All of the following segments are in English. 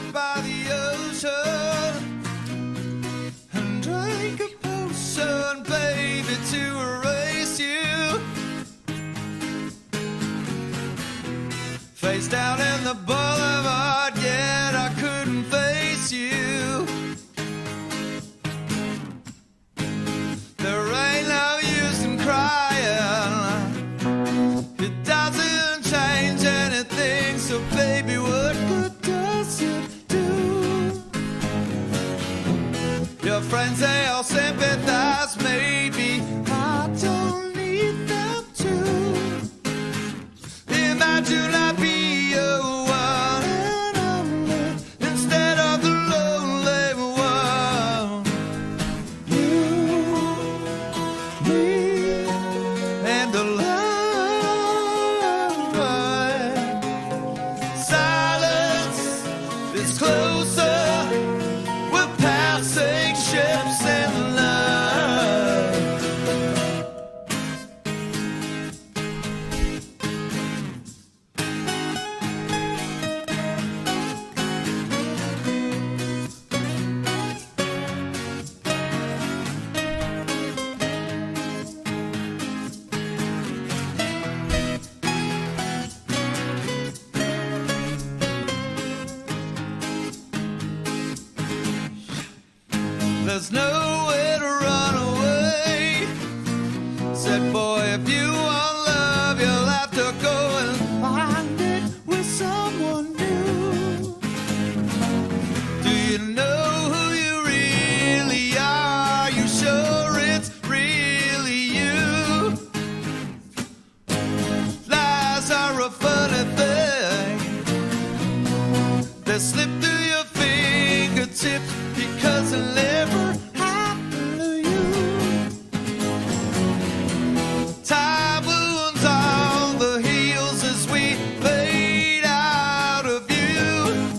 sat by the ocean and drank a potion, baby, to erase you. Face down in the boulevard, yet I couldn't face you. There ain't no use in crying, it doesn't change anything. So baby, what good does it do? Your friends, they all sympathize, maybe I don't need them to. Imagine I be your one and only instead of the lonely one. You, me, and the love. Silence is closer. We're passing ships in love. There's no way to run away. Said, boy, if you want love, you'll have to go and find it with someone new. Do you know who you really are? You sure it's really you? Lies are a funny thing. They slip through your fingertips because it never happened to you. Time wounds on the heels as we fade out of view.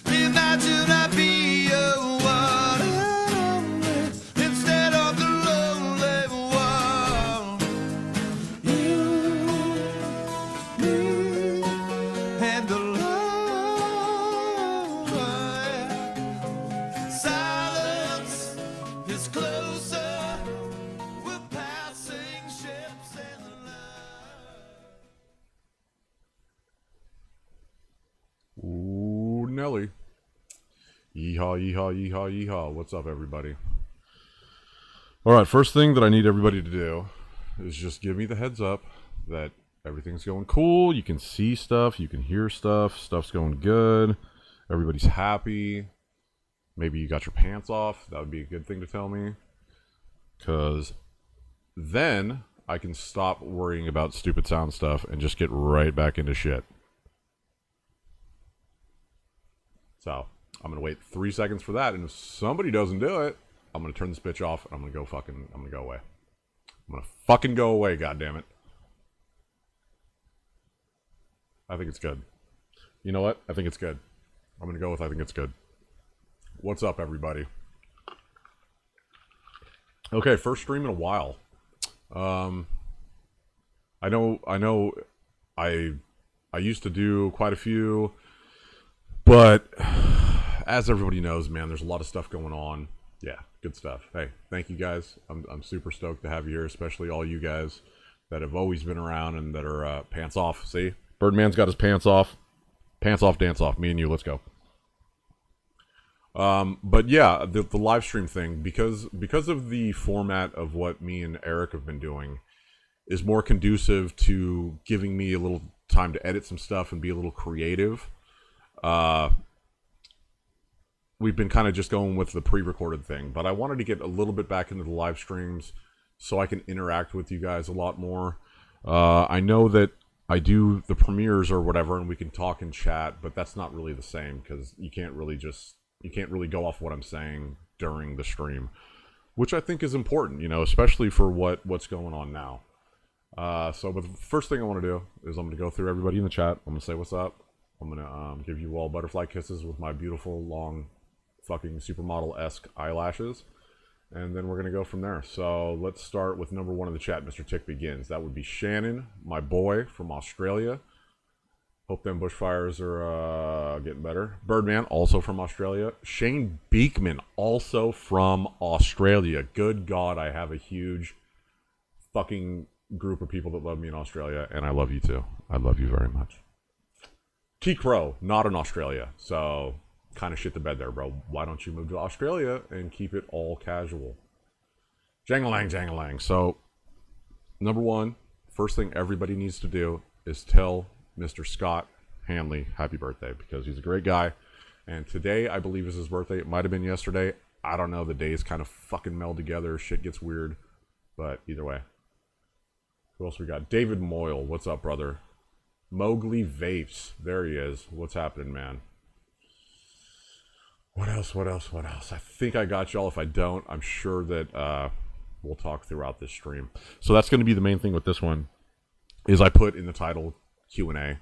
Imagine I be your one and only instead of the lonely one. You, me, and the love. Silence is closer. We're passing ships in love. Ooh, Nelly. Yeehaw, yeehaw, yeehaw, yeehaw. What's up, everybody? Alright, first thing that I need everybody to do is just give me the heads up that everything's going cool. You can see stuff, you can hear stuff, stuff's going good, everybody's happy. Maybe you got your pants off. That would be a good thing to tell me. Because then I can stop worrying about stupid sound stuff and just get right back into shit. So, I'm going to wait 3 seconds for that. And if somebody doesn't do it, I'm going to turn this bitch off and I'm going to go away. I'm going to fucking go away, goddammit. I think it's good. You know what? I think it's good. I'm going to go with I think it's good. What's up, everybody? Okay, first stream in a while. I know I used to do quite a few, but as everybody knows, man, there's a lot of stuff going on. Yeah, good stuff. Hey, thank you guys. I'm super stoked to have you here, especially all you guys that have always been around and that are pants off. See? Birdman's got his pants off. Pants off, dance off. Me and you, let's go. But yeah, the live stream thing, because of the format of what me and Eric have been doing, is more conducive to giving me a little time to edit some stuff and be a little creative. We've been kind of just going with the pre-recorded thing, but I wanted to get a little bit back into the live streams so I can interact with you guys a lot more. I know that I do the premieres or whatever, and we can talk and chat, but that's not really the same because you can't really go off what I'm saying during the stream, which I think is important, you know, especially for what's going on now. But the first thing I want to do is I'm going to go through everybody in the chat. I'm going to say what's up. I'm going to give you all butterfly kisses with my beautiful, long, fucking supermodel-esque eyelashes. And then we're going to go from there. So let's start with number one in the chat, Mr. Tick Begins. That would be Shannon, my boy from Australia. Hope them bushfires are getting better. Birdman, also from Australia. Shane Beekman, also from Australia. Good God, I have a huge fucking group of people that love me in Australia, and I love you too. I love you very much. T. Crow, not in Australia, so kind of shit the bed there, bro. Why don't you move to Australia and keep it all casual? Jangalang, jangalang. So, number one, first thing everybody needs to do is tell Mr. Scott Hanley happy birthday, because he's a great guy. And today, I believe, is his birthday. It might have been yesterday. I don't know. The days kind of fucking meld together. Shit gets weird. But either way. Who else we got? David Moyle. What's up, brother? Mowgli Vapes. There he is. What's happening, man? What else? What else? What else? I think I got y'all. If I don't, I'm sure that we'll talk throughout this stream. So that's going to be the main thing with this one, is I put in the title Q&A.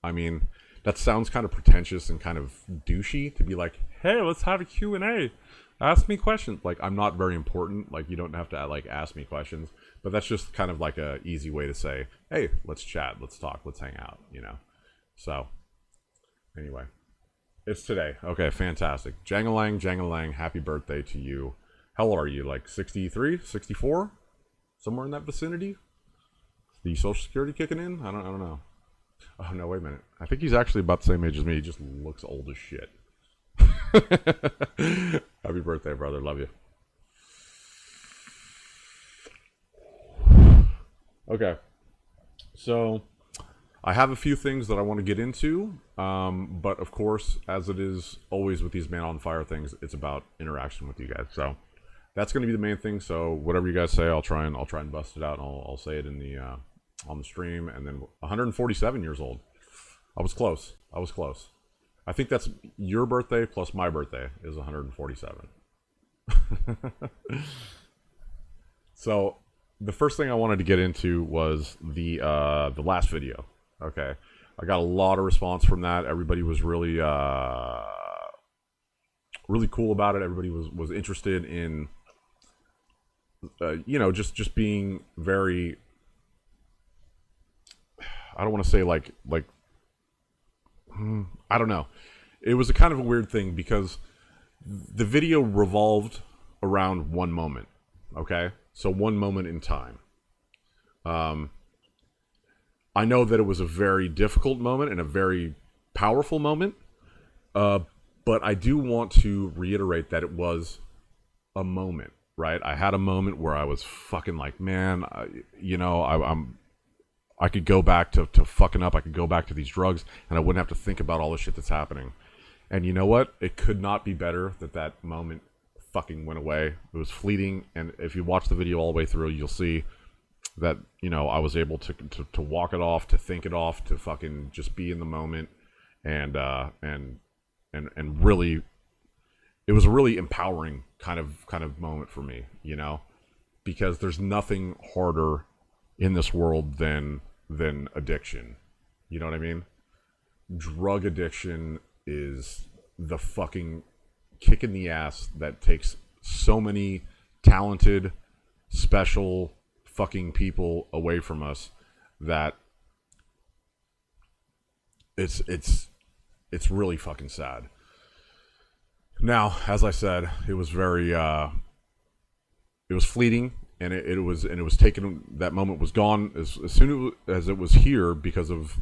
I mean, that sounds kind of pretentious and kind of douchey to be like, hey, let's have a Q&A. Ask me questions. Like, I'm not very important. Like, you don't have to, like, ask me questions. But that's just kind of like a easy way to say, hey, let's chat, let's talk, let's hang out, you know? So, anyway. It's today. Okay, fantastic. Jangalang, jangalang, happy birthday to you. How old are you? Like 63, 64? Somewhere in that vicinity? The Social Security kicking in? I don't know. Oh, no, wait a minute. I think he's actually about the same age as me. He just looks old as shit. Happy birthday, brother. Love you. Okay. So, I have a few things that I want to get into. But, of course, as it is always with these Man on Fire things, it's about interaction with you guys. So, that's going to be the main thing. So, whatever you guys say, I'll try and bust it out. And I'll say it in the on the stream. And then 147 years old. I was close. I think that's your birthday plus my birthday is 147. So the first thing I wanted to get into was the last video. Okay, I got a lot of response from that. Everybody was really really cool about it. Everybody was interested in you know, just being very, I don't want to say like I don't know. It was a kind of a weird thing because the video revolved around one moment. Okay? So one moment in time. I know that it was a very difficult moment and a very powerful moment. But I do want to reiterate that it was a moment, right? I had a moment where I was fucking like, man, I could go back to fucking up. I could go back to these drugs, and I wouldn't have to think about all the shit that's happening. And you know what? It could not be better that moment fucking went away. It was fleeting, and if you watch the video all the way through, you'll see that, you know, I was able to walk it off, to think it off, to fucking just be in the moment, and really, it was a really empowering kind of moment for me, you know, because there's nothing harder in this world than addiction. You know what I mean? Drug addiction is the fucking kick in the ass that takes so many talented, special fucking people away from us that it's really fucking sad. Now, as I said, it was very it was fleeting. And it was taken. That moment was gone as soon as it was here, because of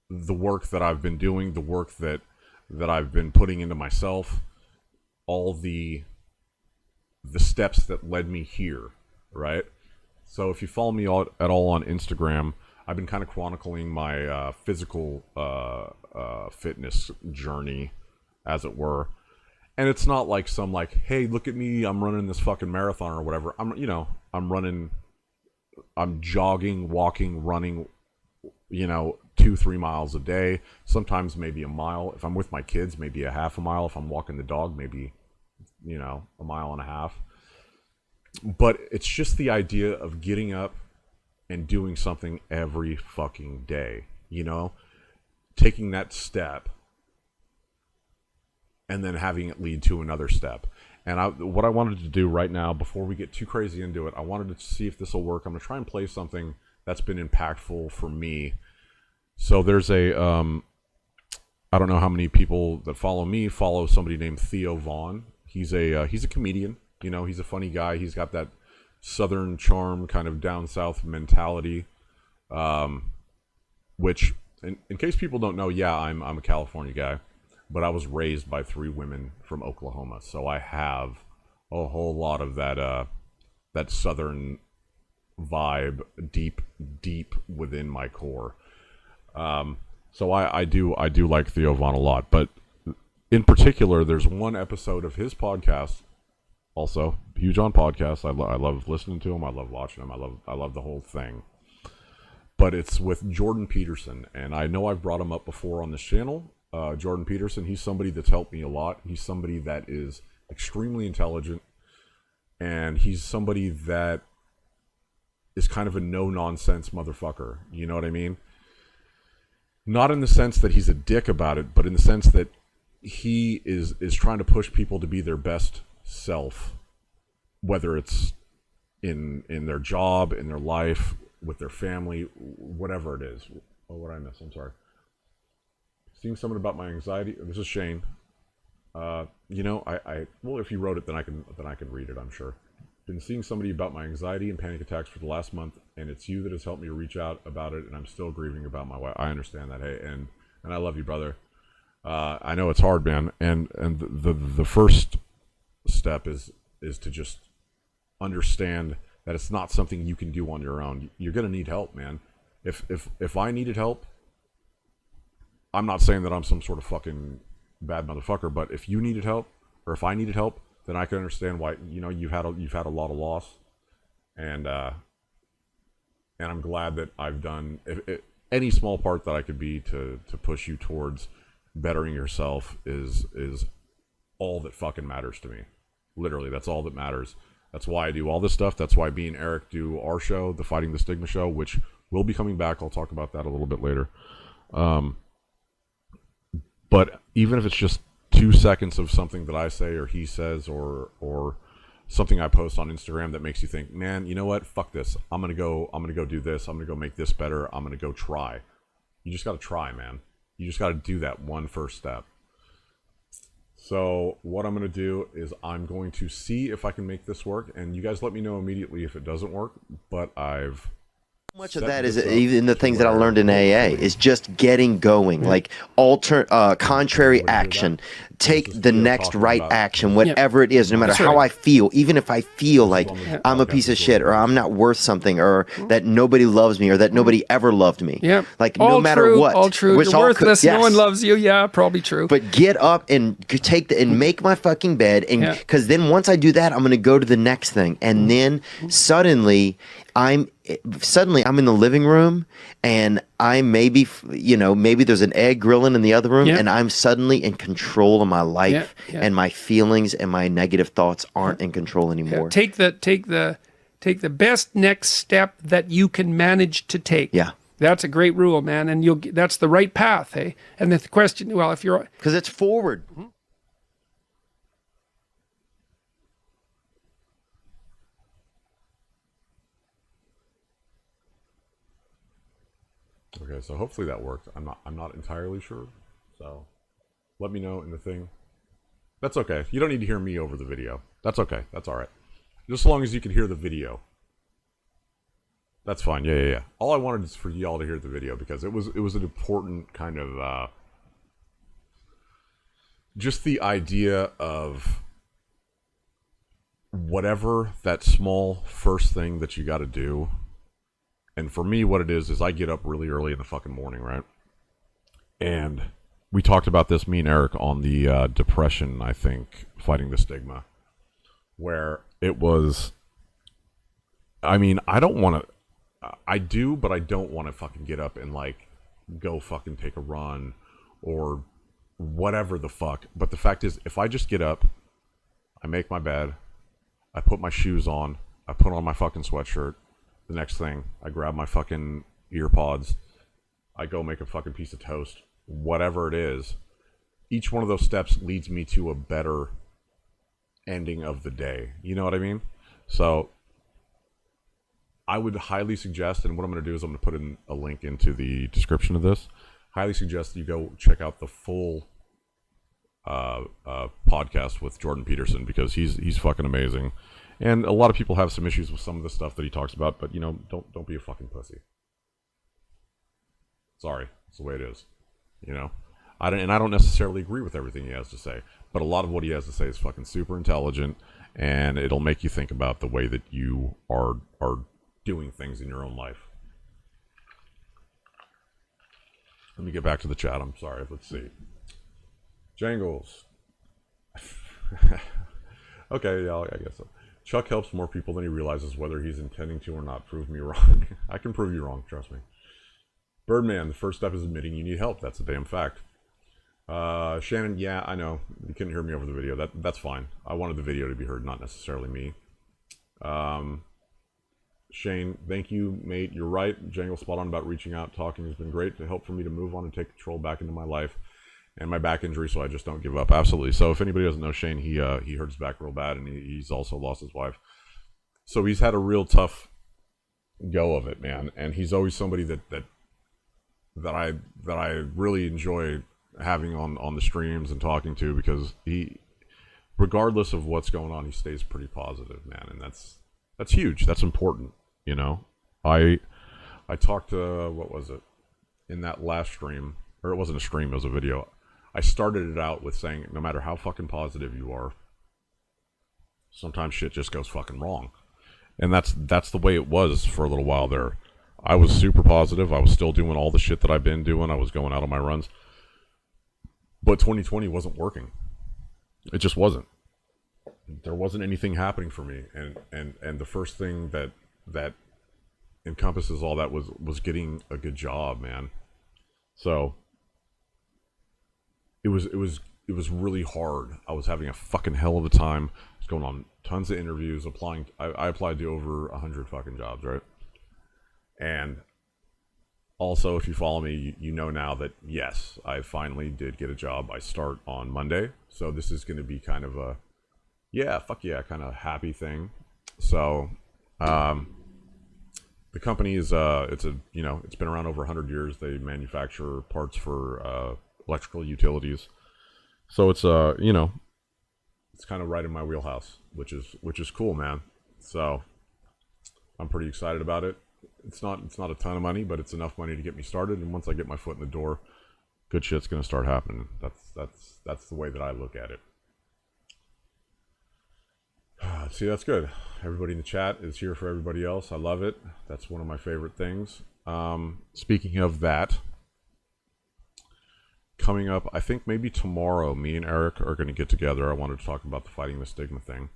the work that I've been doing, the work that I've been putting into myself, all the steps that led me here, right? So if you follow me at all on Instagram, I've been kind of chronicling my physical fitness journey, as it were. And it's not like some like, hey, look at me, I'm running this fucking marathon or whatever. I'm jogging, walking, running, 2-3 miles a day. Sometimes maybe a mile. If I'm with my kids, maybe a half a mile. If I'm walking the dog, maybe, a mile and a half. But it's just the idea of getting up and doing something every fucking day, taking that step, and then having it lead to another step. And what I wanted to do right now, before we get too crazy into it, I wanted to see if this will work. I'm going to try and play something that's been impactful for me So there's a I don't know how many people that follow me follow somebody named Theo Vaughn. He's a comedian. You know, he's a funny guy. He's got that Southern charm, kind of down south mentality. Which, in case people don't know, yeah, I'm a California guy, but I was raised by 3 women from Oklahoma, so I have a whole lot of that Southern vibe deep within my core. So I do like Theo Vaughn a lot, but in particular, there's one episode of his podcast. Also, huge on podcasts. I love listening to him. I love watching him. I love the whole thing. But it's with Jordan Peterson, and I know I've brought him up before on this channel. Jordan Peterson, he's somebody that's helped me a lot. He's somebody that is extremely intelligent, and he's somebody that is kind of a no-nonsense motherfucker. You know what I mean? Not in the sense that he's a dick about it, but in the sense that he is trying to push people to be their best self, whether it's in their job, in their life, with their family, whatever it is. Oh, what did I miss? I'm sorry. Seeing someone about my anxiety. This is Shane. You know, well, if you wrote it, then I can read it, I'm sure. Been seeing somebody about my anxiety and panic attacks for the last month, and it's you that has helped me reach out about it, and I'm still grieving about my wife. I understand that, hey, and I love you, brother. I know it's hard, man, and the first step is to just understand that it's not something you can do on your own. You're gonna need help, man. If I needed help, I'm not saying that I'm some sort of fucking bad motherfucker, but if you needed help, or if I needed help, then I can understand why. You know, you've had a lot of loss, and I'm glad that I've done any small part that I could be to push you towards bettering yourself is all that fucking matters to me. Literally, that's all that matters. That's why I do all this stuff. That's why me and Eric do our show, the Fighting the Stigma show, which will be coming back. I'll talk about that a little bit later. But even if it's just 2 seconds of something that I say or he says or something I post on Instagram that makes you think, man, you know what? Fuck this. I'm gonna go do this. I'm gonna go make this better. I'm gonna go try. You just gotta try, man. You just gotta do that one first step. So what I'm going to do is I'm going to see if I can make this work, and you guys let me know immediately if it doesn't work, but I've much of that is even the things that I learned in AA is just getting going, like contrary action. Take the next right action, whatever it is, no matter how I feel, even if I feel like I'm a piece of shit or I'm not worth something or that nobody loves me or that nobody ever loved me. Like no matter what. All true. You're worthless. No one loves you. Yeah, probably true. But get up and take and make my fucking bed, and because then once I do that, I'm going to go to the next thing, and then suddenly I'm in the living room, and I maybe there's an egg grilling in the other room, and I'm suddenly in control of my life, and my feelings and my negative thoughts aren't in control anymore. Take the best next step that you can manage to take. Yeah. That's a great rule, man, and that's the right path, eh? And the question, well, if you're because it's forward. Okay, so hopefully that worked. I'm not entirely sure. So let me know in the thing. That's okay. You don't need to hear me over the video. That's okay. That's all right. Just as long as you can hear the video. That's fine. Yeah. All I wanted is for y'all to hear the video because it was an important kind of just the idea of whatever that small first thing that you got to do. And for me, what it is I get up really early in the fucking morning, right? And we talked about this, me and Eric, on the depression, I think, Fighting the Stigma, where it was, I mean, I don't want to, I do, but I don't want to fucking get up and, like, go fucking take a run or whatever the fuck. But the fact is, if I just get up, I make my bed, I put my shoes on, I put on my fucking sweatshirt, the next thing, I grab my fucking ear pods, I go make a fucking piece of toast, whatever it is. Each one of those steps leads me to a better ending of the day. You know what I mean? So I would highly suggest, and what I'm going to do is I'm going to put in a link into the description of this. Highly suggest that you go check out the full podcast with Jordan Peterson, because he's fucking amazing. And a lot of people have some issues with some of the stuff that he talks about, but don't be a fucking pussy. Sorry, it's the way it is. I don't necessarily agree with everything he has to say, but a lot of what he has to say is fucking super intelligent, and it'll make you think about the way that you are doing things in your own life. Let me get back to the chat. I'm sorry. Let's see. Jangles. Okay, yeah, I guess so. Chuck helps more people than he realizes, whether he's intending to or not. Prove me wrong. I can prove you wrong, trust me. Birdman, the first step is admitting you need help. That's a damn fact. Shannon, yeah, I know. You couldn't hear me over the video. That's fine. I wanted the video to be heard, not necessarily me. Shane, thank you, mate. You're right. Jangle spot on about reaching out. Talking has been great to help for me to move on and take control back into my life and my back injury, so I just don't give up. Absolutely. So if anybody doesn't know Shane, he hurt his back real bad, and he's also lost his wife. So he's had a real tough go of it, man. And he's always somebody that I really enjoy having on the streams and talking to, because he, regardless of what's going on, he stays pretty positive, man. And that's huge. That's important. I talked to, what was it, in that last stream, or it wasn't a stream, it was a video. I started it out with saying, no matter how fucking positive you are, sometimes shit just goes fucking wrong. And that's the way it was for a little while there. I was super positive. I was still doing all the shit that I've been doing. I was going out on my runs. But 2020 wasn't working. It just wasn't. There wasn't anything happening for me. And the first thing that encompasses all that was getting a good job, man. So it was really hard. I was having a fucking hell of a time. I was going on tons of interviews, applying. I applied to over 100 fucking jobs, right? And also, if you follow me, you know now that, yes, I finally did get a job. I start on Monday. So this is going to be kind of a, yeah, fuck yeah, kind of happy thing. So the company is, it's been around over 100 years. They manufacture parts for electrical utilities. So it's, it's kind of right in my wheelhouse, which is cool, man. So I'm pretty excited about it. It's not a ton of money, but it's enough money to get me started. And once I get my foot in the door, good shit's gonna start happening. That's the way that I look at it. See, that's good. Everybody in the chat is here for everybody else. I love it. That's one of my favorite things. Speaking of that, coming up, I think maybe tomorrow, me and Eric are going to get together. I wanted to talk about the Fighting the Stigma thing.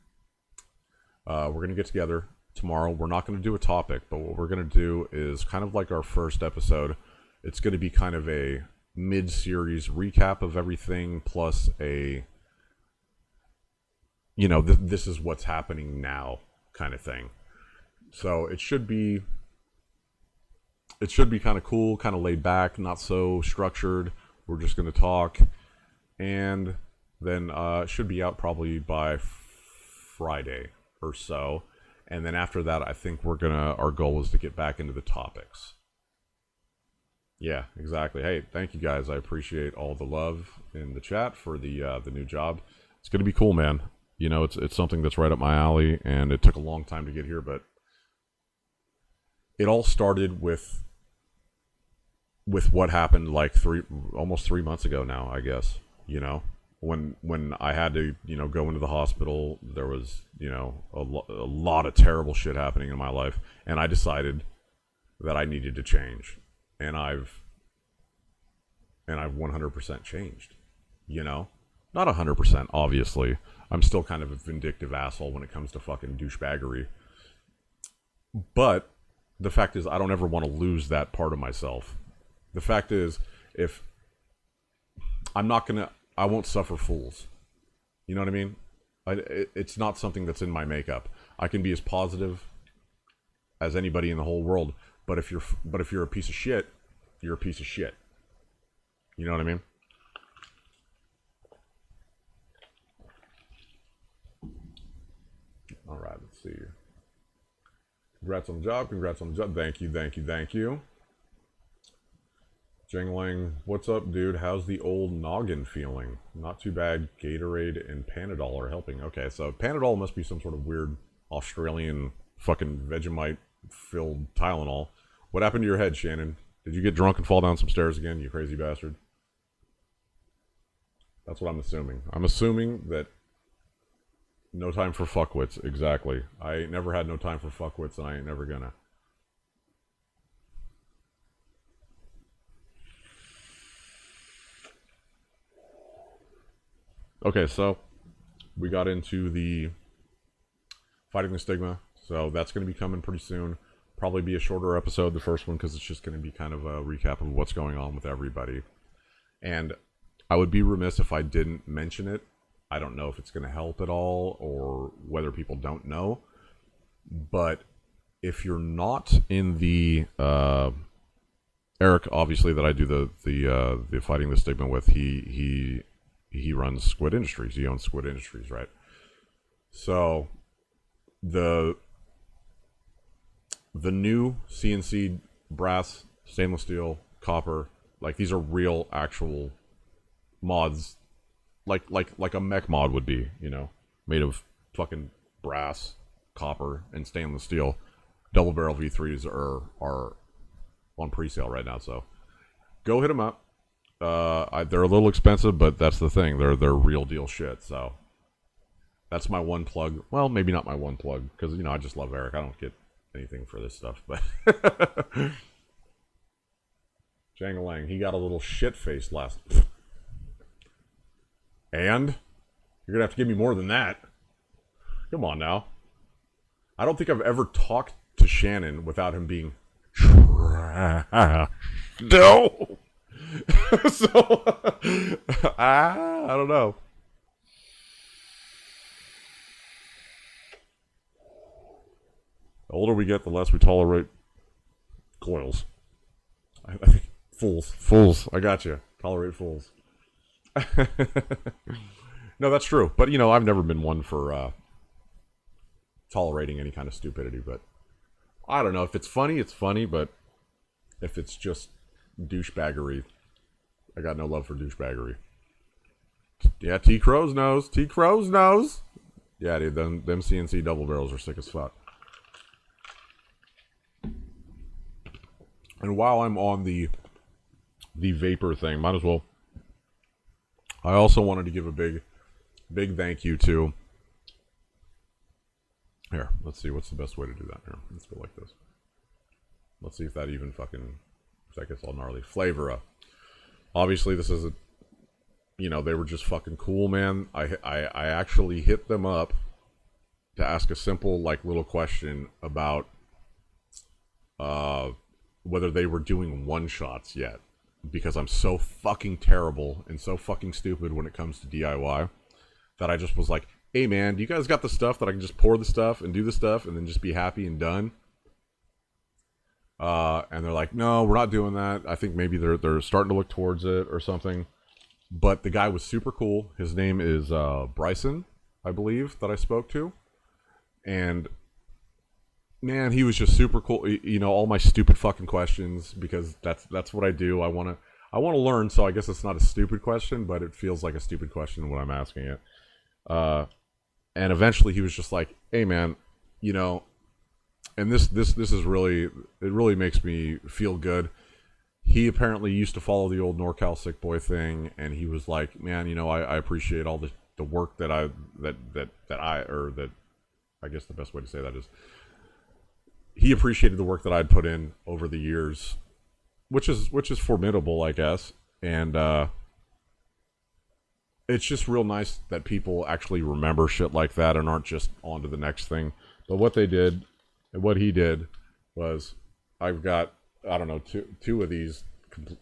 We're going to get together tomorrow. We're not going to do a topic, but what we're going to do is kind of like our first episode. It's going to be kind of a mid-series recap of everything, plus a, this is what's happening now kind of thing. So it should be kind of cool, kind of laid back, not so structured. We're just going to talk, and then it should be out probably by Friday or so. And then after that, I think our goal is to get back into the topics. Yeah, exactly. Hey, thank you guys. I appreciate all the love in the chat for the new job. It's going to be cool, man. It's something that's right up my alley, and it took a long time to get here, but it all started with what happened like almost 3 months ago now, I guess. When I had to, go into the hospital, there was, a lot of terrible shit happening in my life, and I decided that I needed to change, and I've 100% changed. Not 100%, obviously. I'm still kind of a vindictive asshole when it comes to fucking douchebaggery, but the fact is, I don't ever want to lose that part of myself. The fact is, if I won't suffer fools. You know what I mean? It's not something that's in my makeup. I can be as positive as anybody in the whole world, but if you're a piece of shit, you're a piece of shit. You know what I mean? All right, let's see. Congrats on the job. Congrats on the job. Thank you. Thank you. Thank you. Jingling, what's up, dude? How's the old noggin feeling? Not too bad. Gatorade and Panadol are helping. Okay, so Panadol must be some sort of weird Australian fucking Vegemite-filled Tylenol. What happened to your head, Shannon? Did you get drunk and fall down some stairs again, you crazy bastard? That's what I'm assuming. I'm assuming that no time for fuckwits, exactly. I ain't never had no time for fuckwits, and I ain't never gonna. Okay, so we got into the fighting the stigma, so that's going to be coming pretty soon. Probably be a shorter episode, the first one, because it's just going to be kind of a recap of what's going on with everybody. And I would be remiss if I didn't mention it. I don't know if it's going to help at all or whether people don't know. But if you're not in the Eric, obviously, that I do the fighting the stigma with, he runs Squid Industries. He owns Squid Industries, right? So the new CNC brass, stainless steel, copper, like these are real actual mods, like a mech mod would be, you know, made of fucking brass, copper, and stainless steel. Double barrel V3s are on pre-sale right now, so go hit them up. They're a little expensive, but that's the thing. They're real deal shit. So that's my one plug. Well, maybe not my one plug, because you know I just love Eric. I don't get anything for this stuff, but Jangalang, he got a little shit faced last. And you're gonna have to give me more than that. Come on now. I don't think I've ever talked to Shannon without him being no. So I don't know. The older we get, the less we tolerate coils. I think fools. I got you. Tolerate fools. No, that's true. But you know, I've never been one for tolerating any kind of stupidity. But I don't know, if it's funny, it's funny. But if it's just douchebaggery, I got no love for douchebaggery. Yeah, T Crow's knows. T Crow's knows. Yeah, dude, them CNC double barrels are sick as fuck. And while I'm on the vapor thing, might as well. I also wanted to give a big thank you to. Here, let's see what's the best way to do that. Here, let's go like this. Let's see if that even fucking. If that gets all gnarly. Flavora. Obviously, this is a. You know, they were just fucking cool, man. I actually hit them up to ask a simple, like, little question about whether they were doing one-shots yet. Because I'm so fucking terrible and so fucking stupid when it comes to DIY that I just was like, hey, man, do you guys got the stuff that I can just pour the stuff and do the stuff and then just be happy and done? And they're like, no, we're not doing that. I think maybe they're starting to look towards it or something. But the guy was super cool. His name is Bryson, I believe, that I spoke to. And man, he was just super cool. You know, all my stupid fucking questions, because that's what I do. I want to learn, so I guess it's not a stupid question, but it feels like a stupid question when I'm asking it. And eventually he was just like, hey man, you know, and this is really, it really makes me feel good. He apparently used to follow the old NorCal Sick Boy thing, and he was like, man, you know, I appreciate all the work that I guess the best way to say that is, he appreciated the work that I'd put in over the years, which is formidable, I guess. And it's just real nice that people actually remember shit like that and aren't just on to the next thing. But what they did, and what he did, was I've got, I don't know, two of these.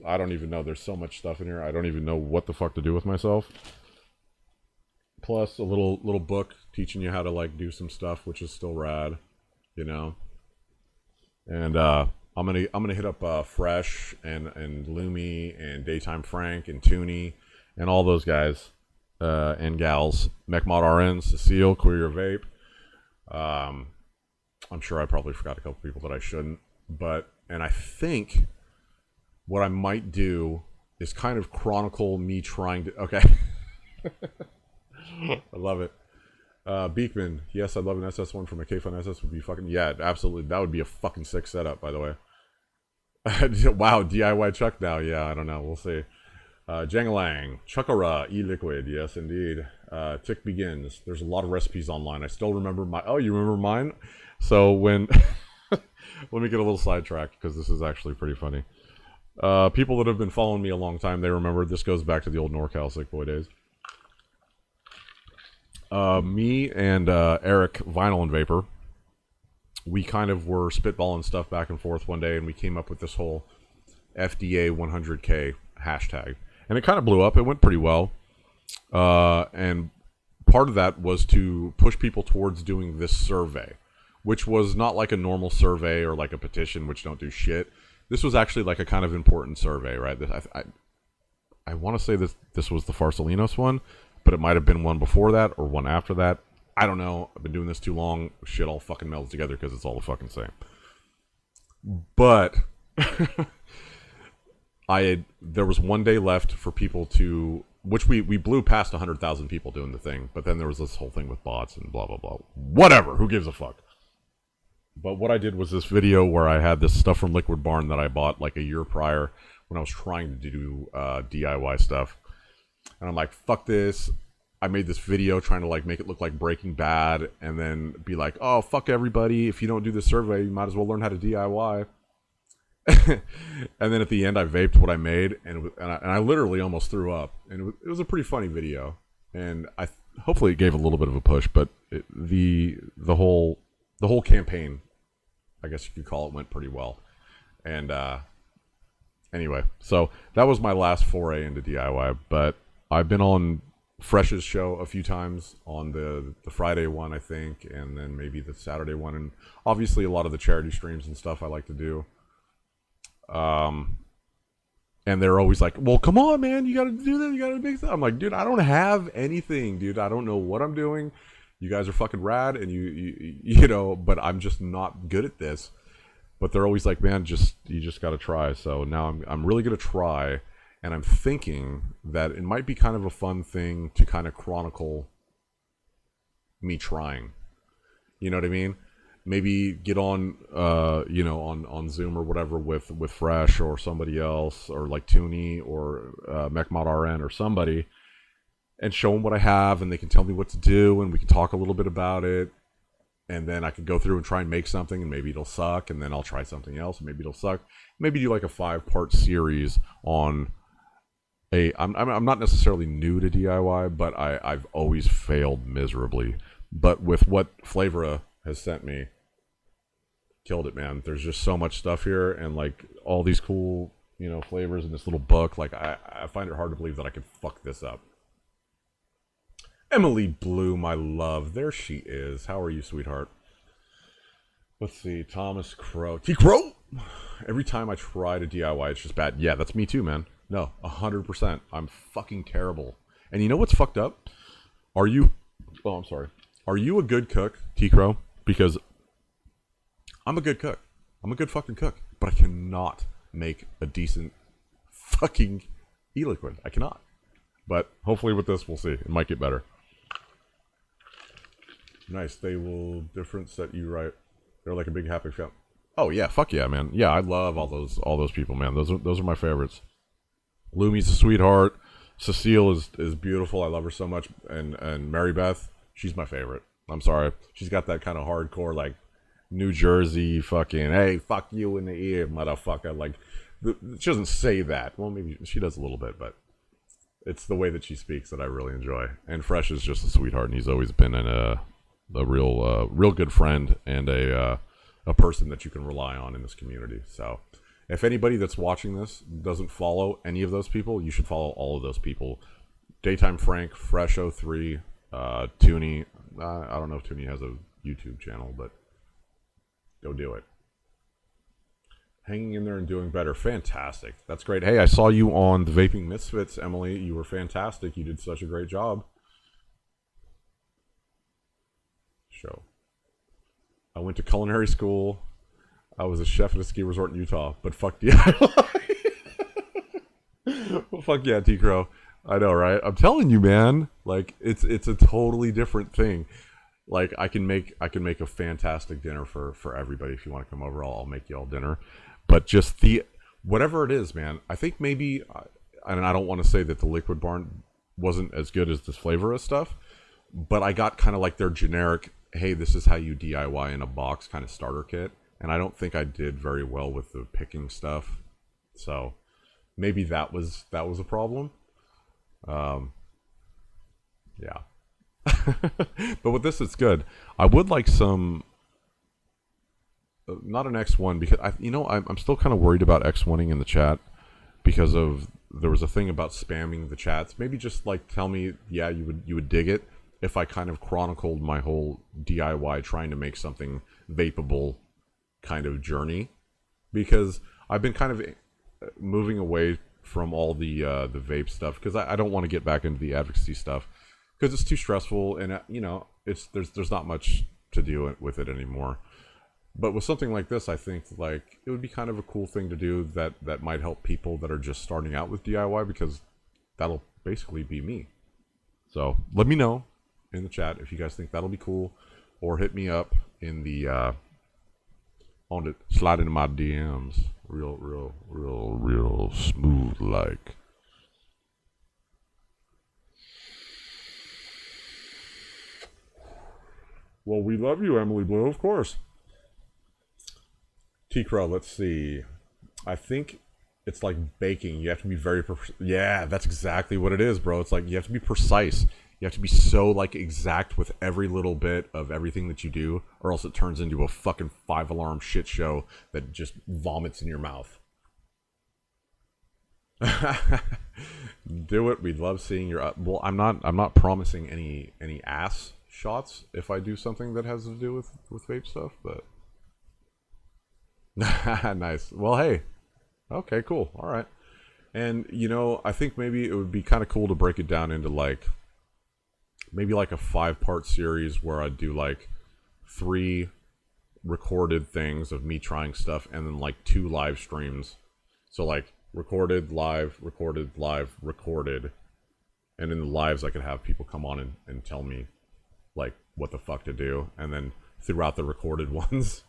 I don't even know. There's so much stuff in here. I don't even know what the fuck to do with myself. Plus a little book teaching you how to like do some stuff, which is still rad, you know. And I'm gonna hit up Fresh and Lumi and Daytime Frank and Tooney and all those guys and gals. MechMod RN, Cecile, Queer Vape. I'm sure I probably forgot a couple people that I shouldn't. And I think what I might do is kind of chronicle me trying to... Okay. I love it. Beekman, yes, I'd love an SS1 from a K-Fun SS would be fucking... Yeah, absolutely. That would be a fucking sick setup, by the way. Wow, DIY Chuck now. Yeah, I don't know. We'll see. Jangalang, Chuckara, E-Liquid. Yes, indeed. Tick Begins. There's a lot of recipes online. I still remember my... Oh, you remember mine? So when... Let me get a little sidetracked because this is actually pretty funny. People that have been following me a long time, they remember this goes back to the old NorCal Sick Boy days. Me and Eric, Vinyl and Vapor, we kind of were spitballing stuff back and forth one day, and we came up with this whole FDA 100K hashtag. And it kind of blew up. It went pretty well. And part of that was to push people towards doing this survey, which was not like a normal survey or like a petition, which don't do shit. This was actually like a kind of important survey, right? I want to say this was the Farsalinos one, but it might have been one before that or one after that. I don't know. I've been doing this too long. Shit all fucking melds together because it's all the fucking same. But there was one day left for people to, which we blew past 100,000 people doing the thing, but then there was this whole thing with bots and blah, blah, blah. Whatever. Who gives a fuck? But what I did was this video where I had this stuff from Liquid Barn that I bought like a year prior when I was trying to do DIY stuff. And I'm like, fuck this. I made this video trying to like make it look like Breaking Bad and then be like, oh, fuck everybody. If you don't do this survey, you might as well learn how to DIY. And then at the end, I vaped what I made, and I literally almost threw up. And it was a pretty funny video. And hopefully it gave a little bit of a push, but the whole campaign, I guess you could call it, went pretty well. And anyway, so that was my last foray into DIY. But I've been on Fresh's show a few times, on the Friday one, I think, and then maybe the Saturday one, and obviously a lot of the charity streams and stuff I like to do. And they're always like, well, come on, man, you gotta do that, you gotta make that. I'm like, dude, I don't have anything, dude. I don't know what I'm doing. You guys are fucking rad, and you know, but I'm just not good at this. But they're always like, man, you just gotta try. So now I'm really gonna try. And I'm thinking that it might be kind of a fun thing to kind of chronicle me trying. You know what I mean? Maybe get on, you know, on Zoom or whatever with Fresh or somebody else, or like Tooney or MechMod RN or somebody, and show them what I have, and they can tell me what to do, and we can talk a little bit about it. And then I could go through and try and make something, and maybe it'll suck, and then I'll try something else, and maybe it'll suck. Maybe do like a 5-part series on... I'm not necessarily new to DIY, but I've always failed miserably. But with what Flavora has sent me, killed it, man. There's just so much stuff here, and like all these cool, you know, flavors in this little book. Like I find it hard to believe that I could fuck this up. Emily Blue, my love, there she is. How are you, sweetheart? Let's see, Thomas Crow. T Crow. Every time I try to DIY, it's just bad. Yeah, that's me too, man. No, 100%. I'm fucking terrible. And you know what's fucked up? Are you... Oh, I'm sorry. Are you a good cook, T-Crow? Because I'm a good cook. I'm a good fucking cook. But I cannot make a decent fucking e-liquid. I cannot. But hopefully with this, we'll see. It might get better. Nice. They will different set you right. They're like a big happy family. Oh, yeah. Fuck yeah, man. Yeah, I love all those people, man. Those are my favorites. Lumie's a sweetheart. Cecile is beautiful. I love her so much. And Mary Beth, she's my favorite. I'm sorry. She's got that kind of hardcore, like, New Jersey fucking, hey, fuck you in the ear, motherfucker. Like, she doesn't say that. Well, maybe she does a little bit, but it's the way that she speaks that I really enjoy. And Fresh is just a sweetheart, and he's always been a real good friend and a person that you can rely on in this community. So... if anybody that's watching this doesn't follow any of those people, you should follow all of those people. Daytime Frank, Fresh03, Tooney. I don't know if Tooney has a YouTube channel, but go do it. Hanging in there and doing better. Fantastic. That's great. Hey, I saw you on the Vaping Misfits, Emily. You were fantastic. You did such a great job. Show. I went to culinary school. I was a chef at a ski resort in Utah. But fuck DIY. Well, fuck yeah, T-Crow. I know, right? I'm telling you, man. Like, it's a totally different thing. Like, I can make a fantastic dinner for everybody. If you want to come over, I'll make you all dinner. But just whatever it is, man. I think maybe, and I don't want to say that the Liquid Barn wasn't as good as this Flavorist stuff, but I got kind of like their generic, hey, this is how you DIY in a box kind of starter kit. And I don't think I did very well with the picking stuff. So maybe that was a problem. Yeah. But with this, it's good. I would like some, not an X1 because I'm still kind of worried about X1ing in the chat because there was a thing about spamming the chats. Maybe just like tell me, yeah, you would dig it if I kind of chronicled my whole DIY trying to make something vapeable kind of journey, because I've been kind of moving away from all the vape stuff because I don't want to get back into the advocacy stuff because it's too stressful and there's not much to do with it anymore. But with something like this, I think like it would be kind of a cool thing to do that might help people that are just starting out with DIY, because that'll basically be me. So let me know in the chat if you guys think that'll be cool, or hit me up in the slide into my DMs real smooth like. Well, we love you, Emily Blue, of course. T-Crow, let's see. I think it's like baking. You have to be very... Yeah, that's exactly what it is, bro. It's like you have to be precise. You have to be so like exact with every little bit of everything that you do, or else it turns into a fucking 5-alarm shit show that just vomits in your mouth. Do it. We'd love seeing your... Well, I'm not promising any ass shots if I do something that has to do with vape stuff, but... Nice. Well, hey. Okay, cool. All right. And, I think maybe it would be kind of cool to break it down into, like, maybe like a 5-part series where I do, like, 3 recorded things of me trying stuff and then, like, 2 live streams. So, like, recorded, live, recorded, live, recorded. And in the lives, I could have people come on and tell me, like, what the fuck to do. And then throughout the recorded ones,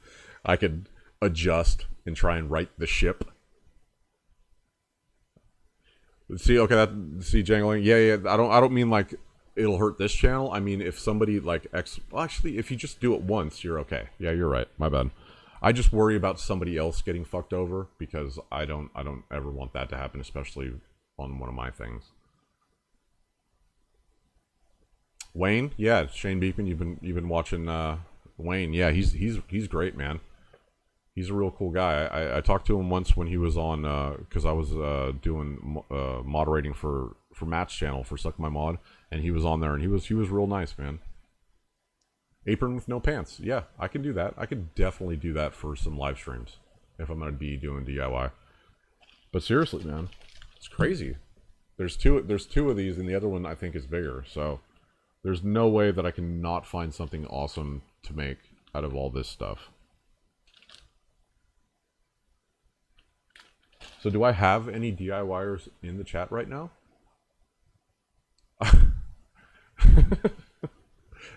I could adjust and try and right the ship. See, okay, see, jangling. Yeah. I don't mean like it'll hurt this channel. I mean, if somebody like well, actually, if you just do it once, you're okay. Yeah, you're right. My bad. I just worry about somebody else getting fucked over because I don't ever want that to happen, especially on one of my things. Wayne, yeah, Shane Beekman. You've been watching Wayne. Yeah, he's great, man. He's a real cool guy. I talked to him once when he was on, because I was doing moderating for Matt's channel for Suck My Mod, and he was on there, and he was real nice, man. Apron with no pants. Yeah, I can do that. I could definitely do that for some live streams if I'm going to be doing DIY. But seriously, man, it's crazy. There's two of these, and the other one I think is bigger. So there's no way that I can not find something awesome to make out of all this stuff. So do I have any DIYers in the chat right now?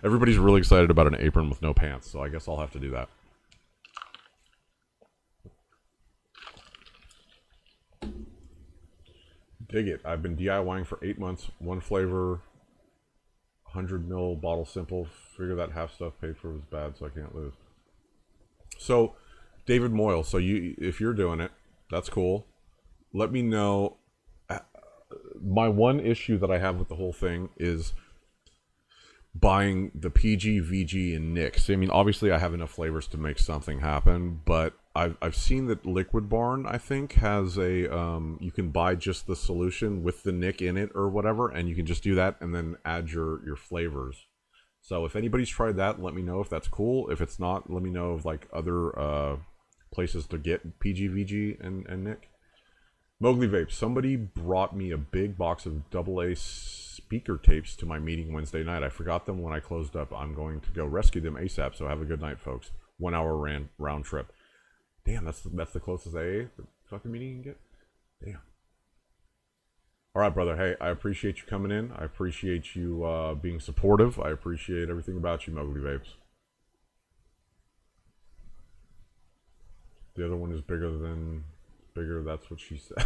Everybody's really excited about an apron with no pants, so I guess I'll have to do that. Dig it. I've been DIYing for 8 months. One flavor, 100 ml bottle simple. Figure that half stuff paid for was bad, so I can't lose. So, David Moyle, so if you're doing it, that's cool. Let me know. My one issue that I have with the whole thing is buying the PG, VG, and Nix. I mean, obviously I have enough flavors to make something happen, but I've seen that Liquid Barn, I think, has a you can buy just the solution with the Nick in it or whatever, and you can just do that and then add your flavors. So if anybody's tried that, let me know if that's cool. If it's not, let me know of like other places to get PG, VG, and Nick. Mowgli Vape, somebody brought me a big box of AA speaker tapes to my meeting Wednesday night. I forgot them when I closed up. I'm going to go rescue them ASAP, so have a good night, folks. 1 hour round trip. Damn, that's the closest AA fucking meeting you can get. Damn. All right, brother. Hey, I appreciate you coming in. I appreciate you being supportive. I appreciate everything about you, Mowgli Vapes. The other one is bigger. That's what she said.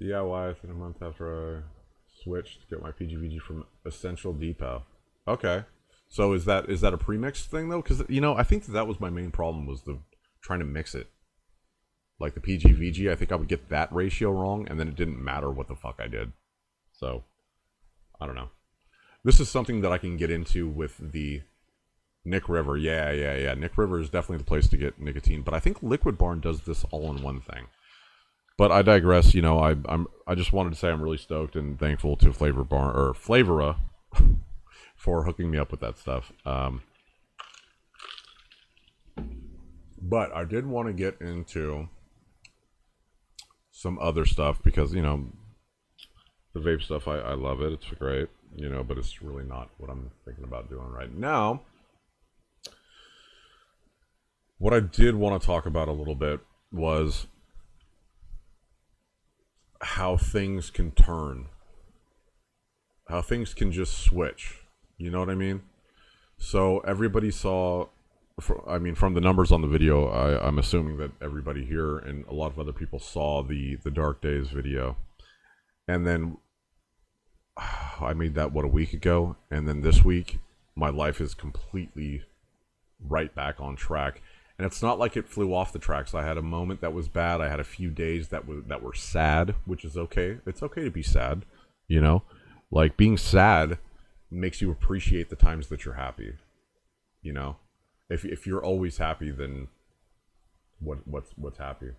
DIY within a month after I switched to get my PGVG from Essential Depot. Okay. So is that a pre-mixed thing though? Because I think that was my main problem, was the trying to mix it. Like the PGVG, I think I would get that ratio wrong, and then it didn't matter what the fuck I did. So I don't know. This is something that I can get into with the Nick River. Yeah. Nick River is definitely the place to get nicotine, but I think Liquid Barn does this all in one thing. But I digress. I just wanted to say I'm really stoked and thankful to Flavora for hooking me up with that stuff. But I did want to get into some other stuff because, the vape stuff, I love it. It's great, but it's really not what I'm thinking about doing right now. What I did want to talk about a little bit was how things can turn. How things can just switch. You know what I mean? So everybody saw, from the numbers on the video, I'm assuming that everybody here and a lot of other people saw the Dark Days video. And then I made that, a week ago? And then this week, my life is completely right back on track. And it's not like it flew off the tracks. I had a moment that was bad. I had a few days that were sad, which is okay. It's okay to be sad, Like, being sad makes you appreciate the times that you're happy, If you're always happy, then what's happy?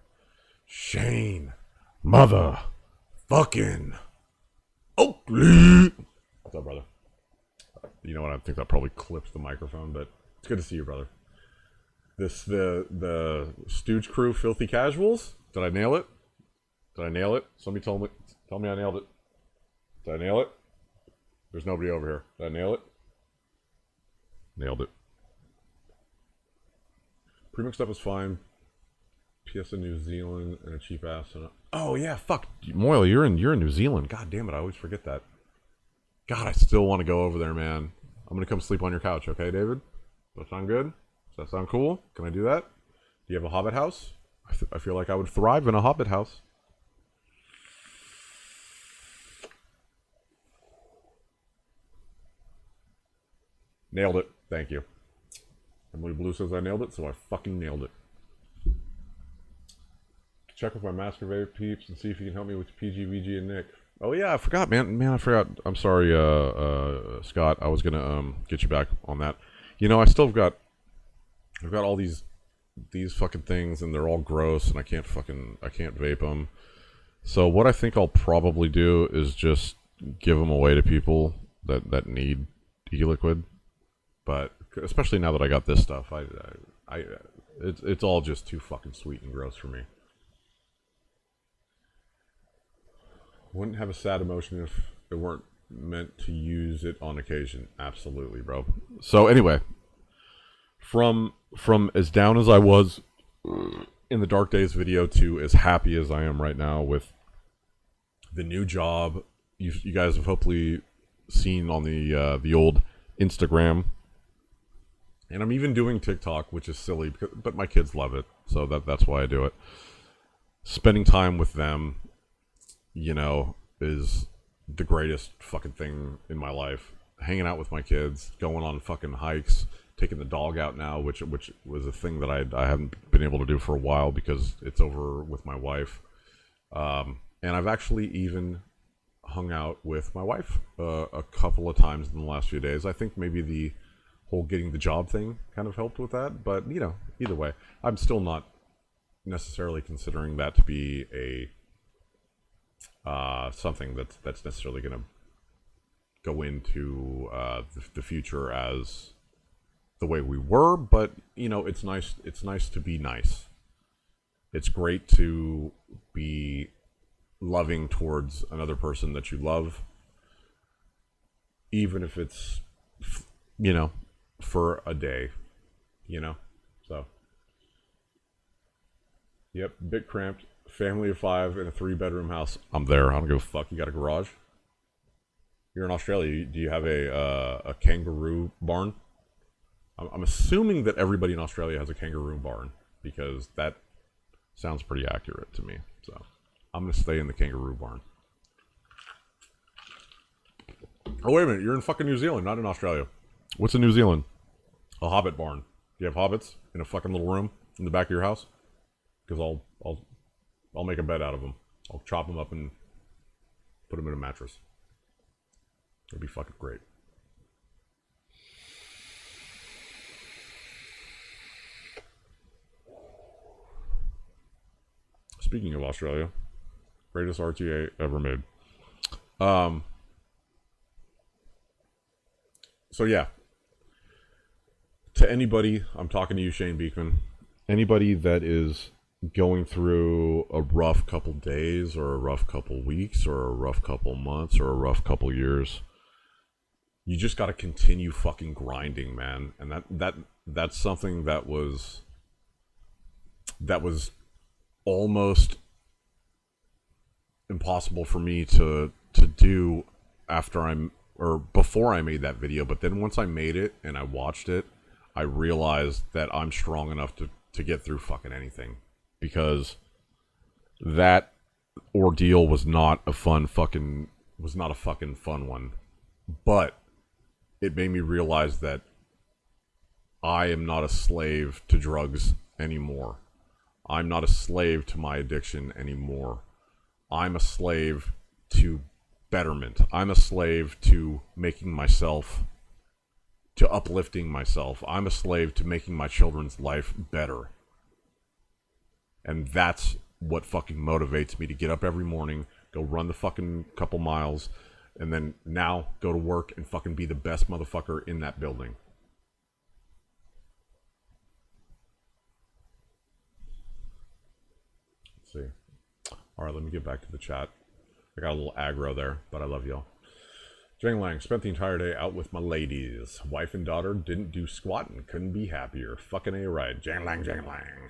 Shane, mother, fucking Oakley. What's up, brother? You know what? I think that probably clips the microphone, but it's good to see you, brother. The Stooge Crew, Filthy Casuals. Did I nail it? Somebody tell me I nailed it. Did I nail it? There's nobody over here. Did I nail it? Nailed it. Premix stuff is fine. PS in New Zealand and a cheap ass. Oh yeah, fuck, Moyle, you're in New Zealand. God damn it, I always forget that. God, I still want to go over there, man. I'm gonna come sleep on your couch, okay, David? Does that sound good? Does that sound cool? Can I do that? Do you have a hobbit house? I feel like I would thrive in a hobbit house. Nailed it. Thank you. Emily Blue says I nailed it, so I fucking nailed it. Check with my Master Vape peeps and see if you can help me with PGVG and Nick. Oh yeah, I forgot, man. I forgot. I'm sorry, Scott. I was gonna get you back on that. I've got all these fucking things, and they're all gross, and I can't vape them. So what I think I'll probably do is just give them away to people that need e-liquid. But especially now that I got this stuff, it's all just too fucking sweet and gross for me. Wouldn't have a sad emotion if it weren't meant to use it on occasion. Absolutely, bro. So anyway, from as down as I was in the Dark Days video to as happy as I am right now with the new job, you guys have hopefully seen on the old Instagram. And I'm even doing TikTok, which is silly, but my kids love it, so that's why I do it. Spending time with them, is the greatest fucking thing in my life. Hanging out with my kids, going on fucking hikes, taking the dog out now, which was a thing that I haven't been able to do for a while because it's over with my wife. And I've actually even hung out with my wife a couple of times in the last few days. I think maybe the whole getting the job thing kind of helped with that, but either way, I'm still not necessarily considering that to be a something that's necessarily going to go into the future as the way we were. But it's nice to be nice. It's great to be loving towards another person that you love, even if it's for a day. you know? So, yep, bit cramped. Family of 5 in a 3-bedroom house. I'm there. I don't give a fuck. You got a garage? You're in Australia. Do you have a kangaroo barn? I'm assuming that everybody in Australia has a kangaroo barn because that sounds pretty accurate to me. So I'm going to stay in the kangaroo barn. Oh, wait a minute. You're in fucking New Zealand, not in Australia. What's in New Zealand? A hobbit barn. Do you have hobbits in a fucking little room in the back of your house? Because I'll make a bed out of them. I'll chop them up and put them in a mattress. It'd be fucking great. Speaking of Australia, greatest RTA ever made. So yeah. To anybody, I'm talking to you, Shane Beekman. Anybody that is going through a rough couple days or a rough couple weeks or a rough couple months or a rough couple years, you just got to continue fucking grinding, man. And that's something that was almost impossible for me to do before I made that video. But then once I made it and I watched it, I realized that I'm strong enough to get through fucking anything, because that ordeal was not a fucking fun one. But it made me realize that I am not a slave to drugs anymore. I'm not a slave to my addiction anymore. I'm a slave to betterment. I'm a slave to uplifting myself. I'm a slave to making my children's life better. And that's what fucking motivates me to get up every morning, go run the fucking couple miles, and then now go to work and fucking be the best motherfucker in that building. Let's see. All right, let me get back to the chat. I got a little aggro there, but I love y'all. Jang Lang, spent the entire day out with my ladies. Wife and daughter didn't do squat and couldn't be happier. Fucking A right. Jang Lang, Jang Lang.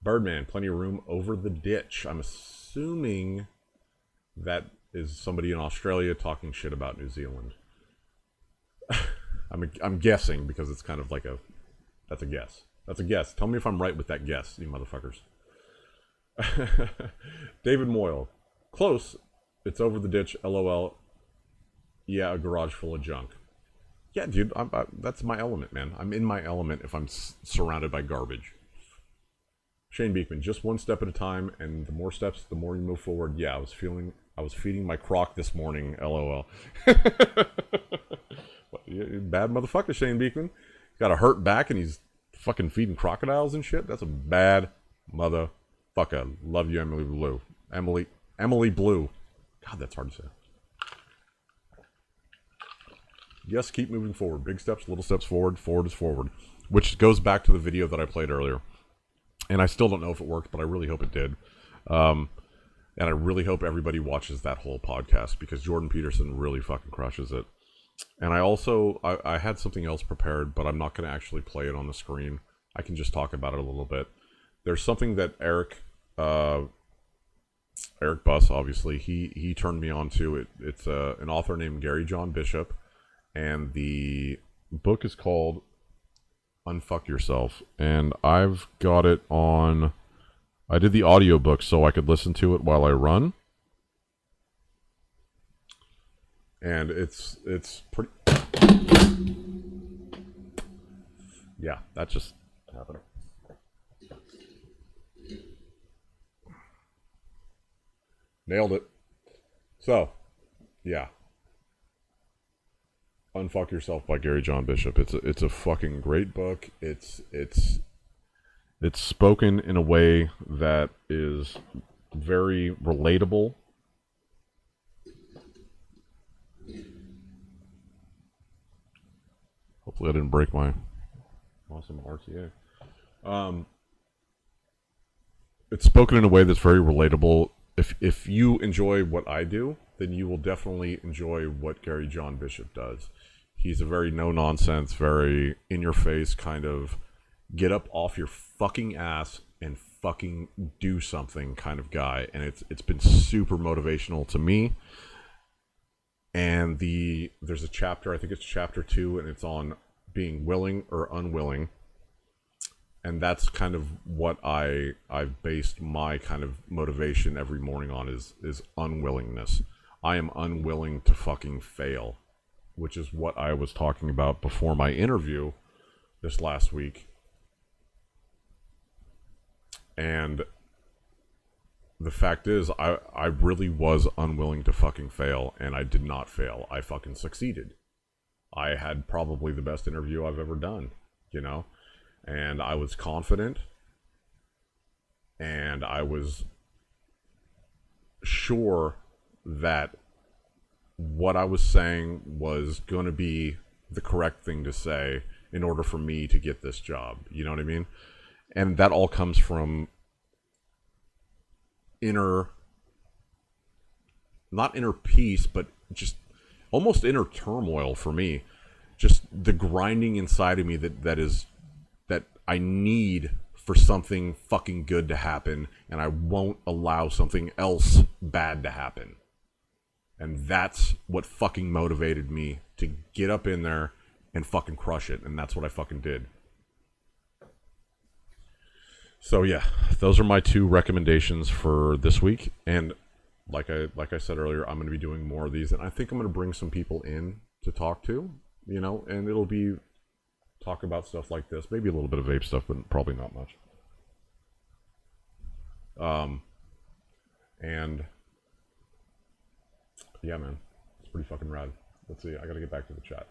Birdman, plenty of room over the ditch. I'm assuming that is somebody in Australia talking shit about New Zealand. I'm guessing, because it's kind of like that's a guess. That's a guess. Tell me if I'm right with that guess, you motherfuckers. David Moyle, close. It's over the ditch. LOL. Yeah, a garage full of junk. Yeah, dude, that's my element, man. I'm in my element if I'm surrounded by garbage. Shane Beekman, just one step at a time, and the more steps, the more you move forward. Yeah, I was feeding my croc this morning. LOL. Bad motherfucker, Shane Beekman. Got a hurt back and he's fucking feeding crocodiles and shit. That's a bad motherfucker. Love you, Emily Blue. Emily Blue. God, that's hard to say. Yes, keep moving forward. Big steps, little steps forward. Forward is forward. Which goes back to the video that I played earlier. And I still don't know if it worked, but I really hope it did. And I really hope everybody watches that whole podcast, because Jordan Peterson really fucking crushes it. And I had something else prepared, but I'm not going to actually play it on the screen. I can just talk about it a little bit. There's something that Eric Buss, obviously, he turned me on to. It's an author named Gary John Bishop. And the book is called Unfuck Yourself. And I've got it on... I did the audiobook so I could listen to it while I run. And it's pretty... Yeah, that just happened. Nailed it. So, yeah. Unfuck Yourself by Gary John Bishop. It's a fucking great book. It's spoken in a way that is very relatable. Hopefully I didn't break my awesome RTA. It's spoken in a way that's very relatable. If you enjoy what I do, then you will definitely enjoy what Gary John Bishop does. He's a very no-nonsense, very in-your-face kind of get up off your fucking ass and fucking do something kind of guy. And it's been super motivational to me. And there's a chapter, I think it's chapter 2, and it's on being willing or unwilling. And that's kind of what I've based my kind of motivation every morning on is unwillingness. I am unwilling to fucking fail, which is what I was talking about before my interview this last week. And the fact is, I really was unwilling to fucking fail, and I did not fail. I fucking succeeded. I had probably the best interview I've ever done, you know? And I was confident, and I was sure that what I was saying was going to be the correct thing to say in order for me to get this job. You know what I mean? And that all comes from not inner peace, but just almost inner turmoil for me. Just the grinding inside of me that I need for something fucking good to happen, and I won't allow something else bad to happen. And that's what fucking motivated me to get up in there and fucking crush it, and that's what I fucking did. So yeah, those are my 2 recommendations for this week. And like I said earlier, I'm going to be doing more of these, and I think I'm going to bring some people in to talk to, you know, and it'll be talk about stuff like this, maybe a little bit of vape stuff, but probably not much. And yeah, man, it's pretty fucking rad. Let's see, I got to get back to the chat.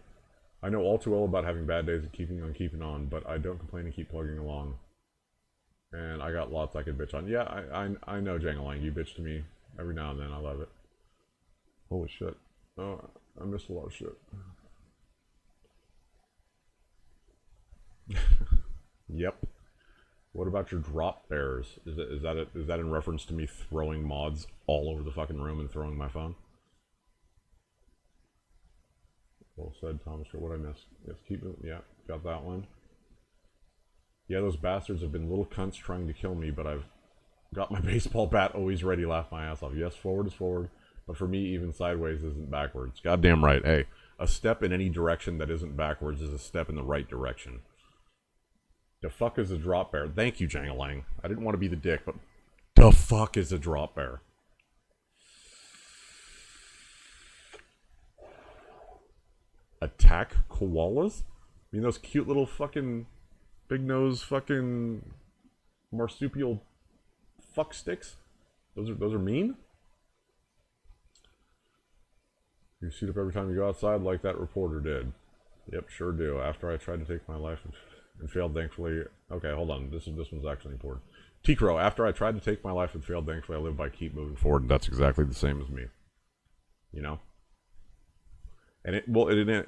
I know all too well about having bad days and keeping on, but I don't complain and keep plugging along. And I got lots I could bitch on. Yeah, I know, Jangalang, you bitch to me every now and then. I love it. Holy shit. Oh, I missed a lot of shit. Yep. What about your drop bears? Is that in reference to me throwing mods all over the fucking room and throwing my phone? Well said, Thomas. What I missed? Yes, keep it. Yeah, got that one. Yeah, those bastards have been little cunts trying to kill me, but I've got my baseball bat always ready, laugh my ass off. Yes, forward is forward, but for me, even sideways isn't backwards. Goddamn right. Hey, a step in any direction that isn't backwards is a step in the right direction. The fuck is a drop bear? Thank you, Jangalang. I didn't want to be the dick, but the fuck is a drop bear? Attack koalas? I mean, those cute little fucking big nose fucking marsupial fuck sticks? Those are mean? You suit up every time you go outside like that reporter did. Yep, sure do. After I tried to take my life and failed, thankfully. Okay, hold on. This one's actually important. T-Crow, after I tried to take my life and failed, thankfully I live by keep moving forward, and that's exactly the same as me. You know? And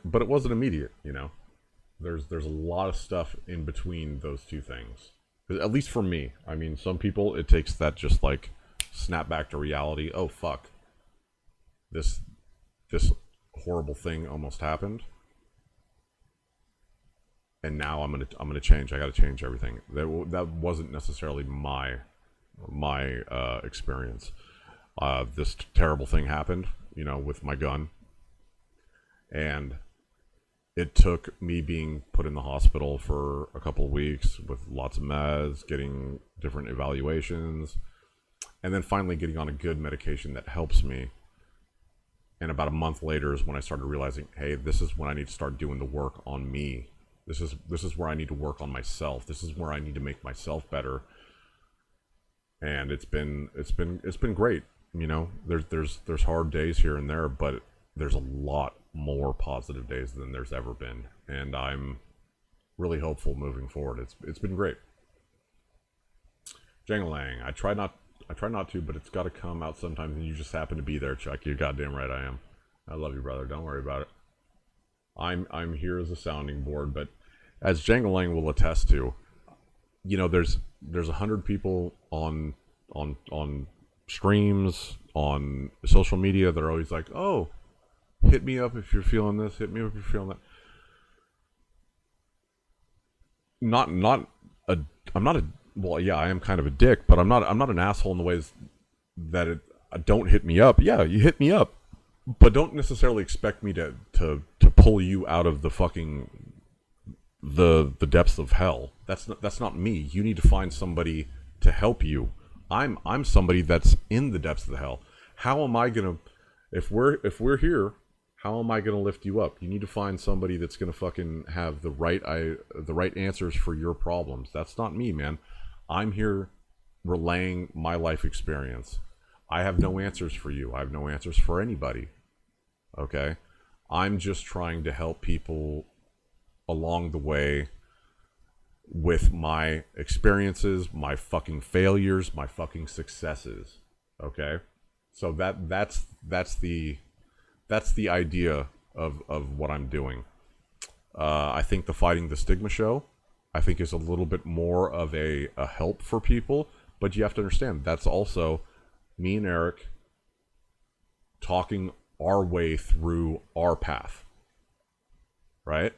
but it wasn't immediate, you know? There's a lot of stuff in between those two things. At least for me. I mean, some people, it takes that just like snap back to reality. Oh, fuck. This horrible thing almost happened. And now I'm gonna change. I got to change everything. That wasn't necessarily my experience. This terrible thing happened, you know, with my gun. And it took me being put in the hospital for a couple of weeks with lots of meds, getting different evaluations, and then finally getting on a good medication that helps me. And about a month later is when I started realizing, hey, this is when I need to start doing the work on me. This is where I need to work on myself. This is where I need to make myself better. And it's been great. You know, there's hard days here and there, but there's a lot more positive days than there's ever been, and I'm really hopeful moving forward. It's been great. Jangalang, I try not to, but it's got to come out sometimes, and you just happen to be there, Chuck. You're goddamn right I am. I love you, brother. Don't worry about it. I'm here as a sounding board, but as Jangalang will attest to, you know, there's 100 people on streams, on social media that are always like, oh, hit me up if you're feeling this, hit me up if you're feeling that. I'm not a well, yeah, I am kind of a dick, but I'm not an asshole in the ways that don't hit me up. Yeah, you hit me up, but don't necessarily expect me to pull you out of the fucking the depths of hell. That's not me. You need to find somebody to help you. I'm somebody that's in the depths of the hell. How am I gonna if we're here? How am I gonna lift you up? You need to find somebody that's gonna fucking have the right answers for your problems. That's not me, man. I'm here relaying my life experience. I have no answers for you. I have no answers for anybody. Okay? I'm just trying to help people along the way with my experiences, my fucking failures, my fucking successes. Okay? So that's the idea of what I'm doing. I think the Fighting the Stigma show, I think, is a little bit more of a help for people, but you have to understand that's also me and Eric talking our way through our path, right?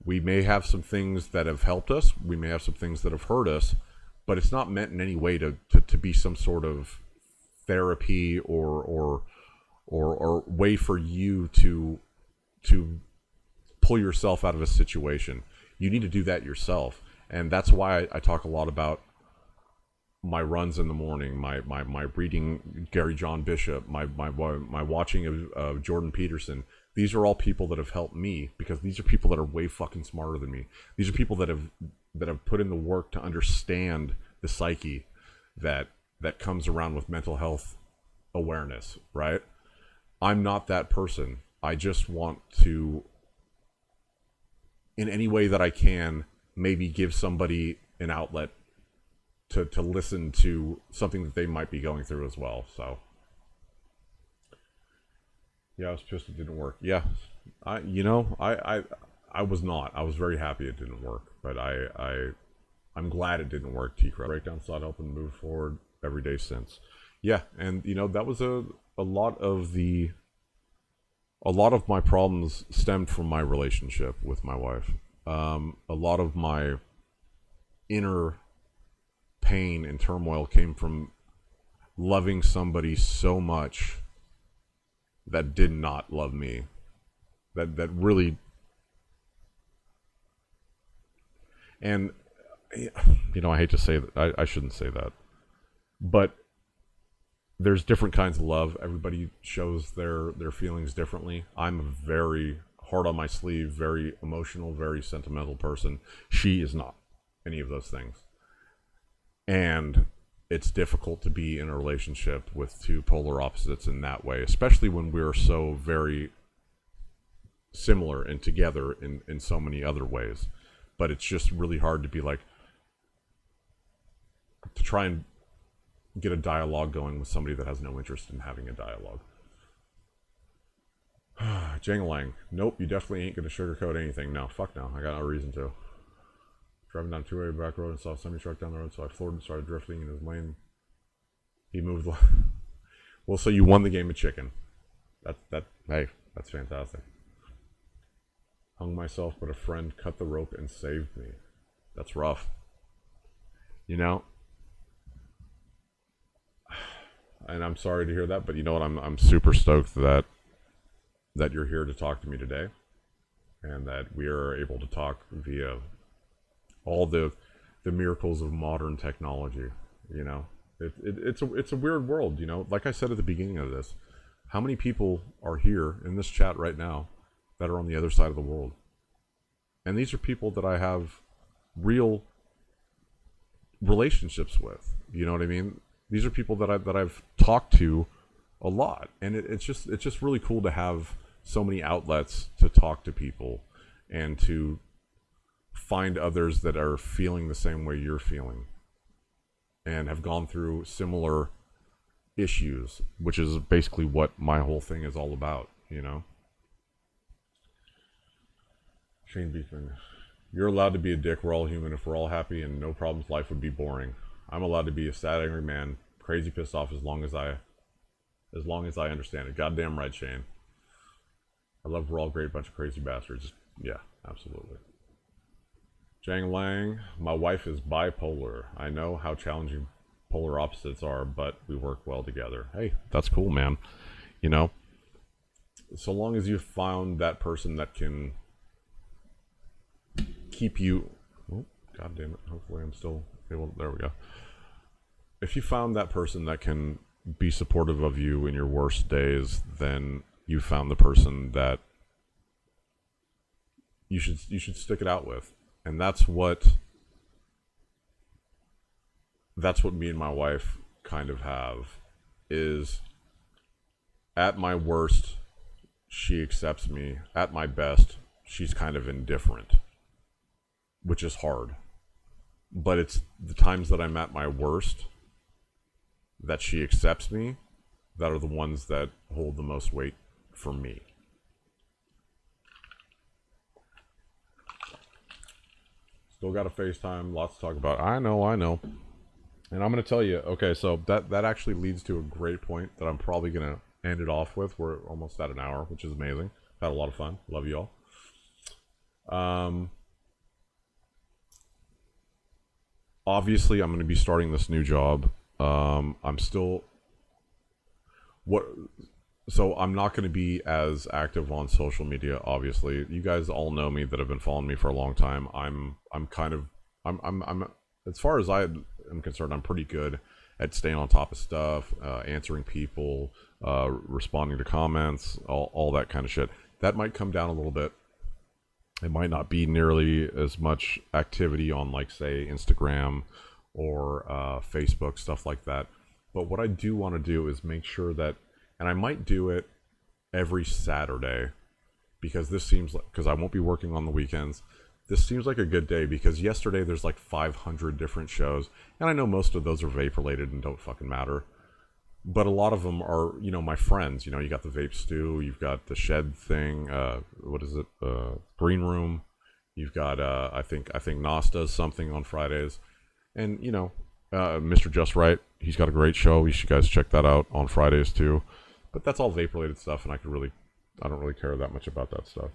We may have some things that have helped us, we may have some things that have hurt us, but it's not meant in any way to be some sort of therapy or way for you to pull yourself out of a situation. You need to do that yourself, and that's why I talk a lot about my runs in the morning, my reading Gary John Bishop, my watching of Jordan Peterson. These are all people that have helped me, because these are people that are way fucking smarter than me. These are people that have put in the work to understand the psyche that comes around with mental health awareness, right? I'm not that person. I just want to, in any way that I can, maybe give somebody an outlet to listen to something that they might be going through as well. So yeah, I was pissed it didn't work. Yeah, I was not. I was very happy it didn't work, but I'm glad it didn't work. T-Crow breakdown sought help and moved forward every day since. Yeah, and that was a lot of my problems stemmed from my relationship with my wife. A lot of my inner pain and turmoil came from loving somebody so much that did not love me. That really, and I hate to say that. I shouldn't say that, but there's different kinds of love. Everybody shows their feelings differently. I'm a very hard on my sleeve, very emotional, very sentimental person. She is not any of those things. And it's difficult to be in a relationship with two polar opposites in that way, especially when we're so very similar and together in so many other ways. But it's just really hard to be like, to try and get a dialogue going with somebody that has no interest in having a dialogue. Jangalang. Nope, you definitely ain't gonna sugarcoat anything. No, fuck no. I got no reason to. Driving down a two-way back road and saw a semi-truck down the road, so I floored and started drifting in his lane. He moved. Well, so you won the game of chicken. Hey, that's fantastic. Hung myself, but a friend cut the rope and saved me. That's rough. And I'm sorry to hear that, but you know what? I'm super stoked that you're here to talk to me today, and that we are able to talk via all the miracles of modern technology. It's a weird world. Like I said at the beginning of this, how many people are here in this chat right now that are on the other side of the world? And these are people that I have real relationships with. You know what I mean? These are people that I've talked to a lot, and it's just really cool to have so many outlets to talk to people and to find others that are feeling the same way you're feeling and have gone through similar issues, which is basically what my whole thing is all about. Shane Beekman, you're allowed to be a dick. We're all human. If we're all happy and no problems, life would be boring. I'm allowed to be a sad, angry man, crazy pissed off as long as I understand it. Goddamn right, Shane. I love we're all a great bunch of crazy bastards. Yeah, absolutely. Jang Lang, my wife is bipolar. I know how challenging polar opposites are, but we work well together. Hey, that's cool, man. You know, so long as you found that person that can keep you. Oh, God damn it. Hopefully I'm still able. There we go. If you found that person that can be supportive of you in your worst days, then you found the person that you should stick it out with. And that's what me and my wife kind of have, is at my worst she accepts me, at my best she's kind of indifferent, which is hard. But it's the times that I'm at my worst that she accepts me that are the ones that hold the most weight for me. Still got a FaceTime, lots to talk about. I know. And I'm going to tell you, okay, so that actually leads to a great point that I'm probably going to end it off with. We're almost at an hour, which is amazing. Had a lot of fun. Love you all. Obviously, I'm going to be starting this new job. I'm still... So I'm not going to be as active on social media, obviously. You guys all know me that have been following me for a long time. I'm as far as I am concerned, I'm pretty good at staying on top of stuff, answering people, responding to comments, all that kind of shit. That might come down a little bit. It might not be nearly as much activity on, like, say, Instagram or Facebook, stuff like that. But what I do want to do is make sure that, and I might do it every Saturday, because this seems like, because I won't be working on the weekends, this seems like a good day, because yesterday there's like 500 different shows, and I know most of those are vape related and don't fucking matter, but a lot of them are, you know, my friends. You know, you got the Vape Stew, you've got the Shed thing, what is it, Green Room, you've got I think Nas does something on Fridays, and you know, Mr. Just Right, he's got a great show. You should guys check that out on Fridays too. But that's all vape related stuff, and I don't really care that much about that stuff.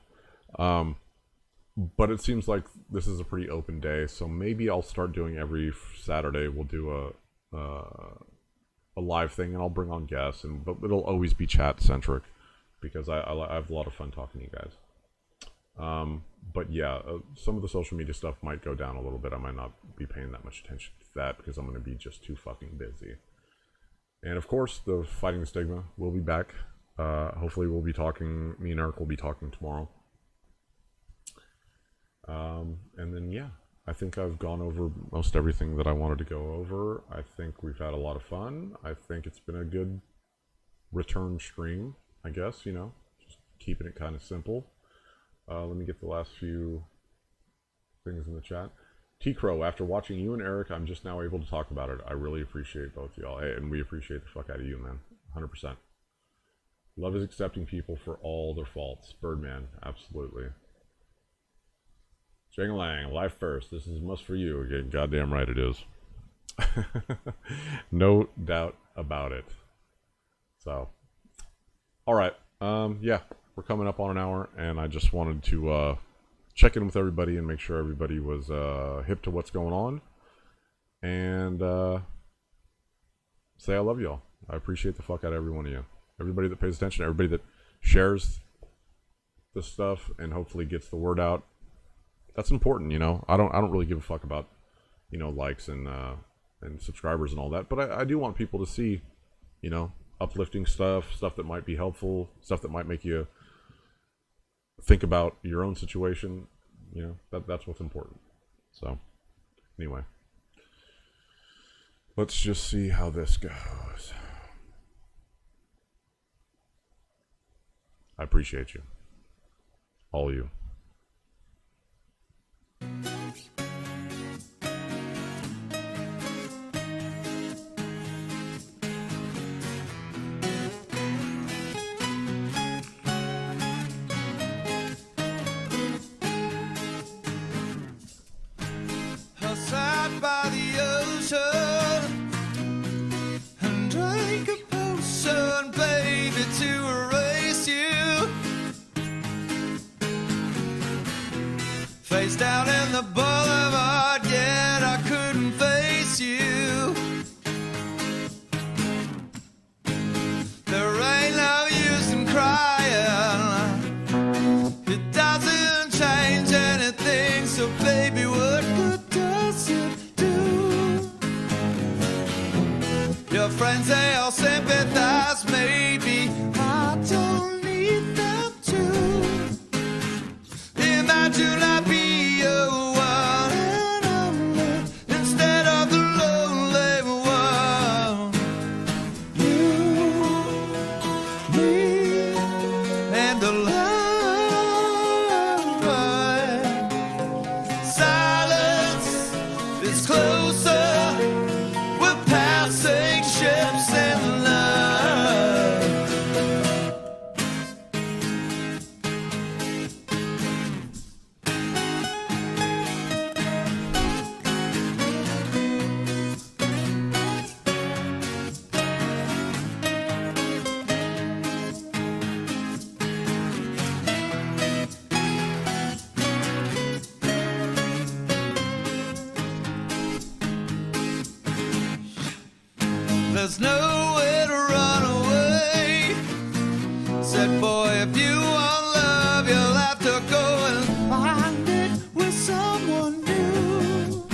But it seems like this is a pretty open day, so maybe I'll start doing every Saturday. We'll do a live thing, and I'll bring on guests, but it'll always be chat centric, because I have a lot of fun talking to you guys. But yeah, some of the social media stuff might go down a little bit. I might not be paying that much attention to that, because I'm going to be just too fucking busy. And of course, the Fighting the Stigma will be back. Hopefully we'll be talking, me and Eric will be talking tomorrow. And then, yeah, I think I've gone over most everything that I wanted to go over. I think we've had a lot of fun. I think it's been a good return stream, I guess, you know, just keeping it kind of simple. Let me get the last few things in the chat. T-Crow, after watching you and Eric, I'm just now able to talk about it. I really appreciate both of y'all. Hey, and we appreciate the fuck out of you, man. 100%. Love is accepting people for all their faults. Birdman, absolutely. Jang Lang, life first. This is a must for you. Again, goddamn right it is. No doubt about it. So, all right. Yeah, we're coming up on an hour, and I just wanted to check in with everybody and make sure everybody was hip to what's going on, and say I love y'all. I appreciate the fuck out of every one of you. Everybody that pays attention, everybody that shares this stuff and hopefully gets the word out. That's important, you know. I don't really give a fuck about, you know, likes and subscribers and all that, but I do want people to see, you know, uplifting stuff that might be helpful, stuff that might make you think about your own situation. You know, that's what's important. So anyway, let's just see how this goes. I appreciate you, all of you. Sat by the ocean and drank a potion, baby, to erase you. Face down in the boulevard, yet I couldn't face you. There ain't no use in crying. It doesn't change anything, so baby, what good does it do? Your friends, they all sympathize, maybe I don't need them to. Imagine I be your one and only instead of the lonely one. You, me, and the love. Silence is closer. We're passing ships in love. There's nowhere to run away. Said, boy, if you want love, you'll have to go and find it with someone new.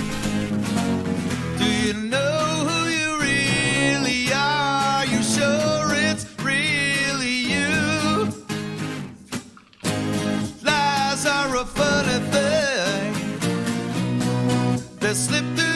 Do you know who you really are? You sure it's really you? Lies are a funny thing. They slip through